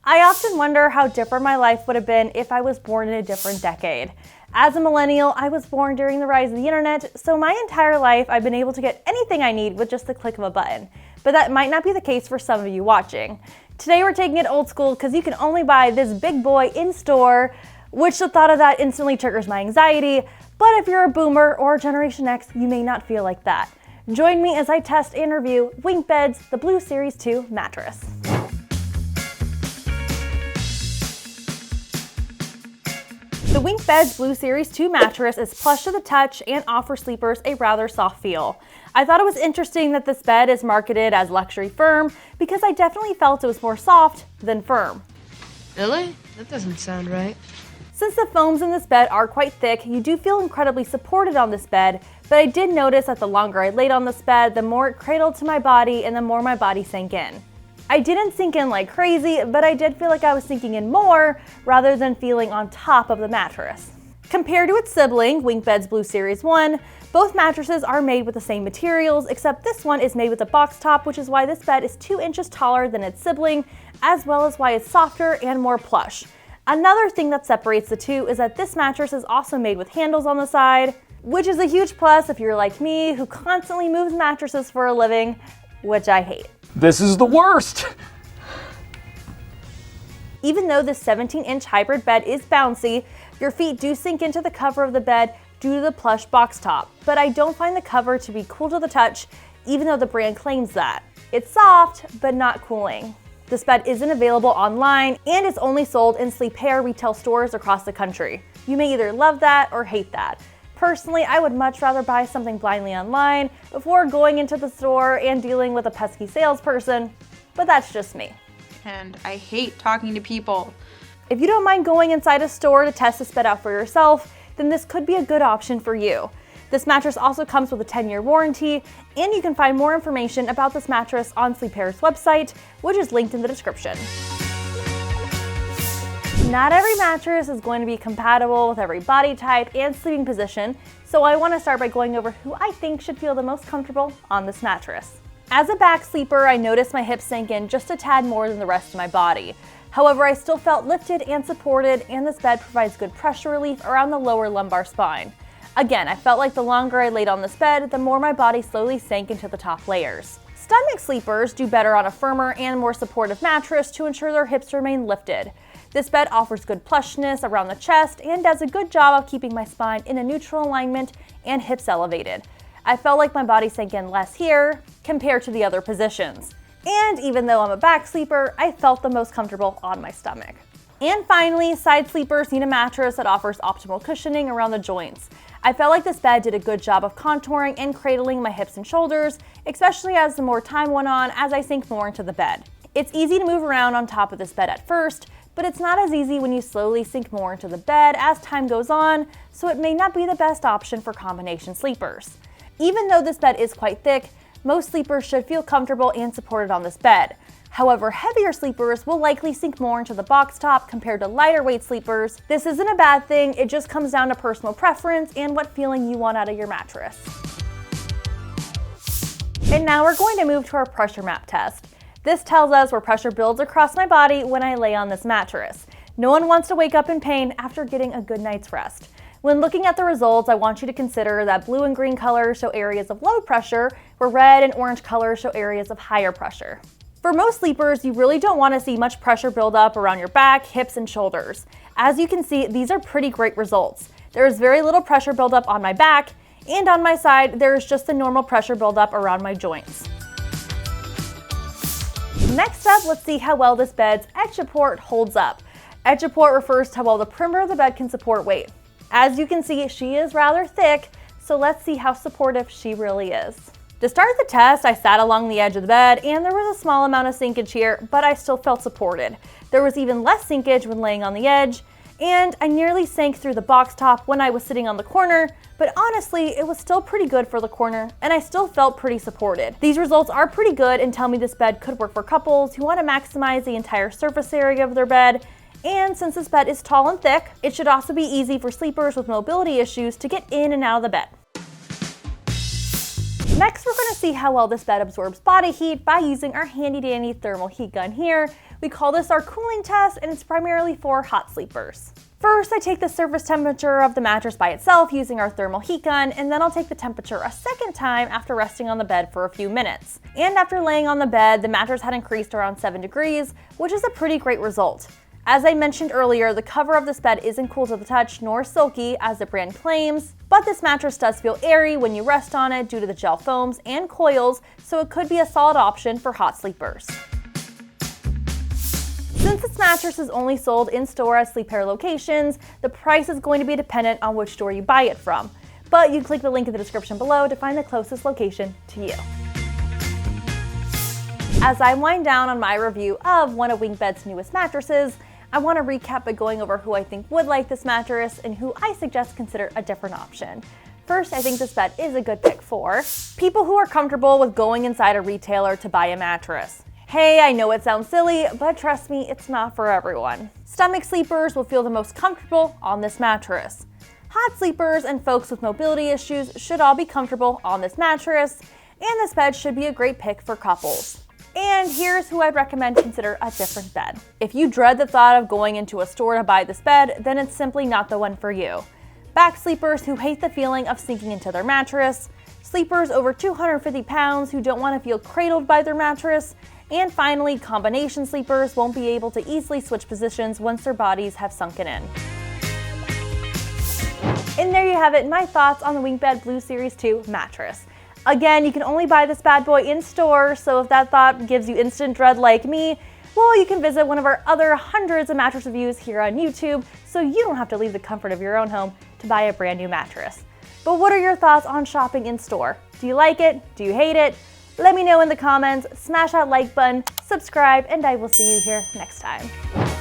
I often wonder how different my life would have been if I was born in a different decade. As a millennial, I was born during the rise of the internet, so my entire life I've been able to get anything I need with just the click of a button. But that might not be the case for some of you watching. Today we're taking it old school because you can only buy this big boy in store, which the thought of that instantly triggers my anxiety. But if you're a boomer or Generation X, you may not feel like that. Join me as I test and review WinkBeds the Blue Series 2 mattress. The WinkBeds Blue Series 2 mattress is plush to the touch and offers sleepers a rather soft feel. I thought it was interesting that this bed is marketed as luxury firm because I definitely felt it was more soft than firm. Really? That doesn't sound right. Since the foams in this bed are quite thick, you do feel incredibly supported on this bed, but I did notice that the longer I laid on this bed, the more it cradled to my body and the more my body sank in. I didn't sink in like crazy, but I did feel like I was sinking in more rather than feeling on top of the mattress. Compared to its sibling, WinkBeds Blue Series 1, both mattresses are made with the same materials, except this one is made with a box top, which is why this bed is 2 inches taller than its sibling, as well as why it's softer and more plush. Another thing that separates the two is that this mattress is also made with handles on the side, which is a huge plus if you're like me, who constantly moves mattresses for a living, which I hate. This is the worst! Even though this 17-inch hybrid bed is bouncy, your feet do sink into the cover of the bed due to the plush box top. But I don't find the cover to be cool to the touch, even though the brand claims that. It's soft, but not cooling. This bed isn't available online and is only sold in SleePare retail stores across the country. You may either love that or hate that. Personally, I would much rather buy something blindly online before going into the store and dealing with a pesky salesperson, but that's just me. And I hate talking to people. If you don't mind going inside a store to test this bed out for yourself, then this could be a good option for you. This mattress also comes with a 10-year warranty, and you can find more information about this mattress on SleePare's website, which is linked in the description. Not every mattress is going to be compatible with every body type and sleeping position, so I want to start by going over who I think should feel the most comfortable on this mattress. As a back sleeper, I noticed my hips sank in just a tad more than the rest of my body. However, I still felt lifted and supported, and this bed provides good pressure relief around the lower lumbar spine. Again, I felt like the longer I laid on this bed, the more my body slowly sank into the top layers. Stomach sleepers do better on a firmer and more supportive mattress to ensure their hips remain lifted. This bed offers good plushness around the chest and does a good job of keeping my spine in a neutral alignment and hips elevated. I felt like my body sank in less here compared to the other positions. And even though I'm a back sleeper, I felt the most comfortable on my stomach. And finally, side sleepers need a mattress that offers optimal cushioning around the joints. I felt like this bed did a good job of contouring and cradling my hips and shoulders, especially as the more time went on as I sank more into the bed. It's easy to move around on top of this bed at first, but it's not as easy when you slowly sink more into the bed as time goes on, so it may not be the best option for combination sleepers. Even though this bed is quite thick, most sleepers should feel comfortable and supported on this bed. However, heavier sleepers will likely sink more into the box top compared to lighter weight sleepers. This isn't a bad thing, it just comes down to personal preference and what feeling you want out of your mattress. And now we're going to move to our pressure map test. This tells us where pressure builds across my body when I lay on this mattress. No one wants to wake up in pain after getting a good night's rest. When looking at the results, I want you to consider that blue and green colors show areas of low pressure, where red and orange colors show areas of higher pressure. For most sleepers, you really don't want to see much pressure build up around your back, hips, and shoulders. As you can see, these are pretty great results. There is very little pressure buildup on my back, and on my side, there is just the normal pressure buildup around my joints. Next up, let's see how well this bed's edge support holds up. Edge support refers to how well the perimeter of the bed can support weight. As you can see, she is rather thick, so let's see how supportive she really is. To start the test, I sat along the edge of the bed and there was a small amount of sinkage here, but I still felt supported. There was even less sinkage when laying on the edge, and I nearly sank through the box top when I was sitting on the corner, but honestly, it was still pretty good for the corner, and I still felt pretty supported. These results are pretty good and tell me this bed could work for couples who want to maximize the entire surface area of their bed, and since this bed is tall and thick, it should also be easy for sleepers with mobility issues to get in and out of the bed. Next, we're going to see how well this bed absorbs body heat by using our handy dandy thermal heat gun here. We call this our cooling test, and it's primarily for hot sleepers. First, I take the surface temperature of the mattress by itself using our thermal heat gun, and then I'll take the temperature a second time after resting on the bed for a few minutes. And after laying on the bed, the mattress had increased around 7 degrees, which is a pretty great result. As I mentioned earlier, the cover of this bed isn't cool to the touch nor silky as the brand claims, but this mattress does feel airy when you rest on it due to the gel foams and coils, so it could be a solid option for hot sleepers. Since this mattress is only sold in-store at SleePare locations, the price is going to be dependent on which store you buy it from, but you can click the link in the description below to find the closest location to you. As I wind down on my review of one of WinkBed's newest mattresses, I want to recap by going over who I think would like this mattress and who I suggest consider a different option. First, I think this bed is a good pick for people who are comfortable with going inside a retailer to buy a mattress. Hey, I know it sounds silly, but trust me, it's not for everyone. Stomach sleepers will feel the most comfortable on this mattress. Hot sleepers and folks with mobility issues should all be comfortable on this mattress, and this bed should be a great pick for couples. And here's who I'd recommend consider a different bed. If you dread the thought of going into a store to buy this bed, then it's simply not the one for you. Back sleepers who hate the feeling of sinking into their mattress, sleepers over 250 pounds who don't want to feel cradled by their mattress, and finally, combination sleepers won't be able to easily switch positions once their bodies have sunken in. And there you have it, my thoughts on the WinkBed Blue Series 2 mattress. Again, you can only buy this bad boy in store, so if that thought gives you instant dread like me, well, you can visit one of our other hundreds of mattress reviews here on YouTube, so you don't have to leave the comfort of your own home to buy a brand new mattress. But what are your thoughts on shopping in store? Do you like it? Do you hate it? Let me know in the comments, smash that like button, subscribe, and I will see you here next time.